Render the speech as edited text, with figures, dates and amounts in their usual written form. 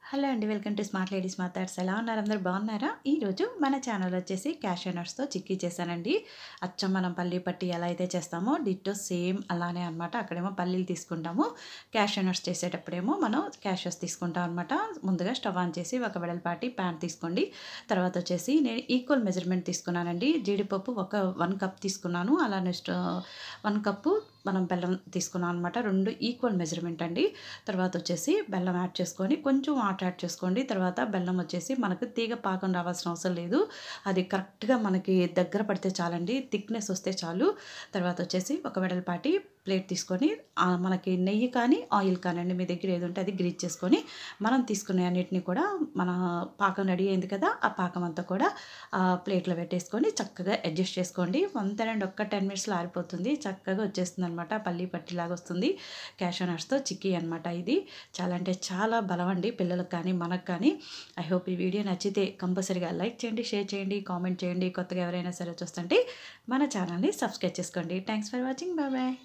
Hello అండి. Welcome to smart ladies my thoughts. ఎలా ఉన్నారు? అందరూ బాగున్నారా? ఈరోజు మన ఛానల్ వచ్చేసి క్యాష్యూ నట్స్‌తో చిక్కీ చేశానండి. అచ్చం మనం పల్లీ పట్టి ఎలా అయితే చేస్తామో డిట్టో సేమ్ అలానే అనమాట. అక్కడేమో పల్లీలు తీసుకుంటాము. క్యాష్యూ నట్స్ చేసేటప్పుడేమో మనం క్యాష్యూస్ తీసుకుంటాం అనమాట. ముందుగా స్టవ్ ఆన్ చేసి ఒక వెడల్పాటి ప్యాన్ తీసుకోండి. తర్వాత వచ్చేసి నేను ఈక్వల్ మెజర్మెంట్ తీసుకున్నానండి. జీడిపప్పు ఒక 1 కప్ తీసుకున్నాను. అలా నెక్స్ట్ 1 కప్పు మనం బెల్లం తీసుకున్నాం అనమాట. 2 ఈక్వల్ మెజర్మెంట్ అండి. తర్వాత వచ్చేసి బెల్లం యాడ్ చేసుకొని కొంచెం వాటర్ యాడ్ చేసుకోండి. తర్వాత బెల్లం వచ్చేసి మనకు తీగ పాకం రావాల్సిన అవసరం లేదు. అది కరెక్ట్‌గా మనకి దగ్గర పడితే చాలండి. థిక్‌నెస్ వస్తే చాలు. తర్వాత వచ్చేసి ఒక వెడల్పాటి ప్లేట్ తీసుకొని మనకి నెయ్యి కానీ, ఆయిల్ కానియండి మీ దగ్గర ఏది ఉంటే అది గ్రీజ్ చేసుకొని మనం తీసుకునే అన్నిటిని కూడా మన పాకం రెడీ అయింది కదా! ఆ పాకం అంతా కూడా ప్లేట్‌లో పెట్టేసుకొని చక్కగా అడ్జస్ట్ చేసుకోండి. అంతేనండి, ఒక్క 10 మినిట్స్‌లో ఆరిపోతుంది. చక్కగా వచ్చేస్తుందనమాట. పల్లీ పట్టిలాగా వస్తుంది. క్యాష్యూ నట్స్‌తో చిక్కీ అనమాట ఇది. చాలా అంటే చాలా బలమండి పిల్లలకు కానీ, మనకు కానీ. ఐ హోప్ ఈ వీడియో నచ్చితే కంపల్సరీగా లైక్ చేయండి, షేర్ చేయండి, కామెంట్ చేయండి. కొత్తగా ఎవరైనా సరే చూస్తుంటే మన ఛానల్‌ని సబ్స్క్రైబ్ చేసుకోండి. Thanks for watching. Bye bye.